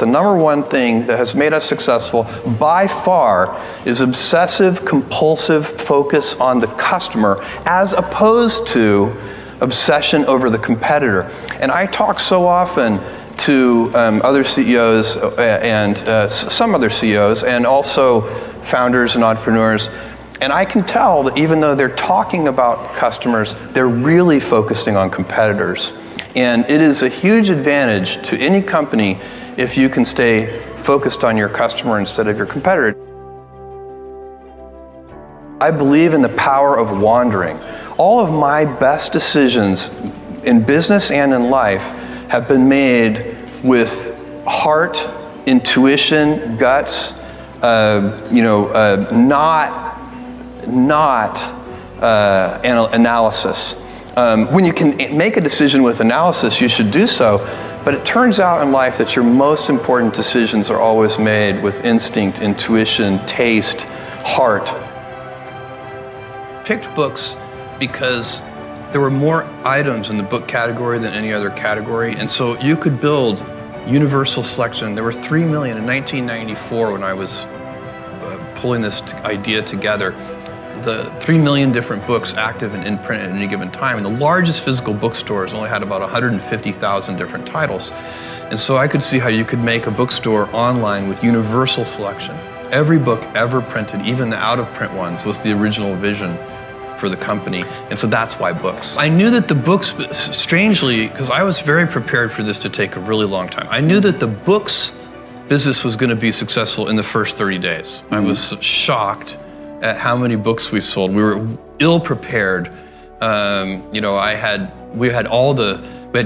the number one thing that has made us successful by far is obsessive compulsive focus on the customer as opposed to obsession over the competitor. And I talk so often to other CEOs and some other CEOs and also founders and entrepreneurs, and I can tell that even though they're talking about customers, they're really focusing on competitors. And it is a huge advantage to any company if you can stay focused on your customer instead of your competitor. I believe in the power of wandering. All of my best decisions in business and in life have been made with heart, intuition, guts, not analysis. When you can make a decision with analysis, you should do so, but it turns out in life that your most important decisions are always made with instinct, intuition, taste, heart. Picked books because there were more items in the book category than any other category, and so you could build universal selection. There were 3 million in 1994 when I was pulling this idea together. The 3 million different books active and in print at any given time, and the largest physical bookstores only had about 150,000 different titles. And so I could see how you could make a bookstore online with universal selection. Every book ever printed, even the out-of-print ones, was the original vision for the company, and so that's why books. I knew that the books, strangely, because I was very prepared for this to take a really long time, I knew that the books business was going to be successful in the first 30 days. I was shocked at how many books we sold. We were ill-prepared. We had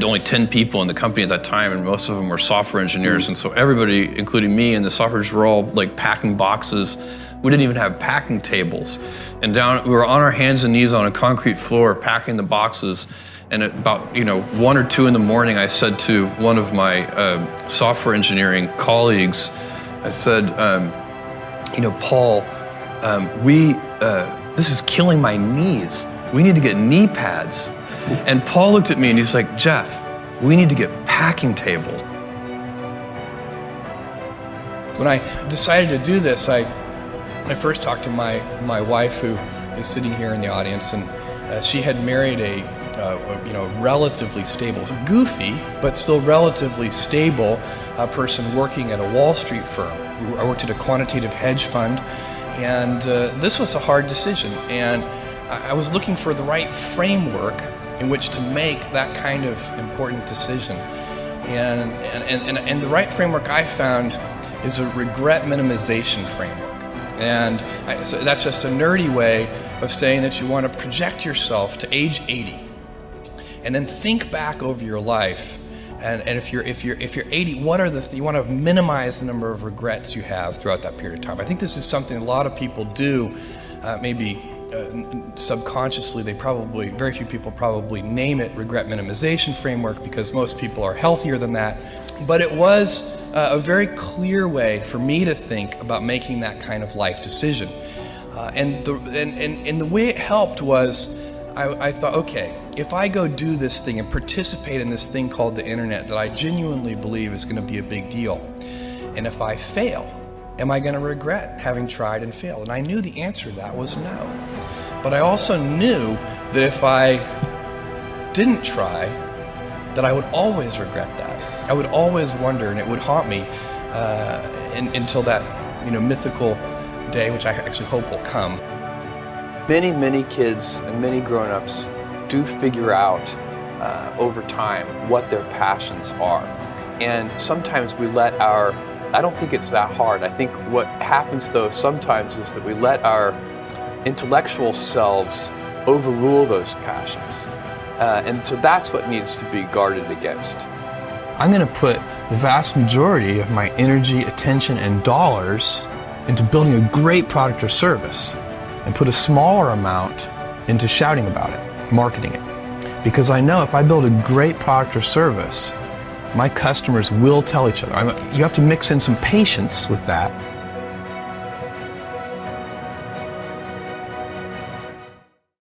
only 10 people in the company at that time, and most of them were software engineers, and so everybody, including me and the software engineers, were all like packing boxes. We didn't even have packing tables. And we were on our hands and knees on a concrete floor packing the boxes. And at about 1 or 2 in the morning, I said to one of my software engineering colleagues, I said, Paul, this is killing my knees. We need to get knee pads. And Paul looked at me and he's like, Jeff, we need to get packing tables. When I decided to do this, I first talked to my wife, who is sitting here in the audience, and she had married a relatively stable, goofy, but still relatively stable person working at a Wall Street firm. I worked at a quantitative hedge fund, and this was a hard decision. And I was looking for the right framework in which to make that kind of important decision. And the right framework I found is a regret minimization framework. And so that's just a nerdy way of saying that you want to project yourself to age 80, and then think back over your life. And if you're 80, you want to minimize the number of regrets you have throughout that period of time. I think this is something a lot of people do, maybe subconsciously. Very few people probably name it regret minimization framework because most people are healthier than that. But it was a very clear way for me to think about making that kind of life decision. And the way it helped was I thought, okay, if I go do this thing and participate in this thing called the internet that I genuinely believe is going to be a big deal, and if I fail, am I going to regret having tried and failed? And I knew the answer to that was no. But I also knew that if I didn't try, that I would always regret that. I would always wonder, and it would haunt me until that mythical day, which I actually hope will come. Many kids and many grown-ups do figure out over time what their passions are. And sometimes we let I don't think it's that hard. I think what happens though sometimes is that we let our intellectual selves overrule those passions. And so that's what needs to be guarded against. I'm going to put the vast majority of my energy, attention, and dollars into building a great product or service, and put a smaller amount into shouting about it, marketing it. Because I know if I build a great product or service, my customers will tell each other. You have to mix in some patience with that,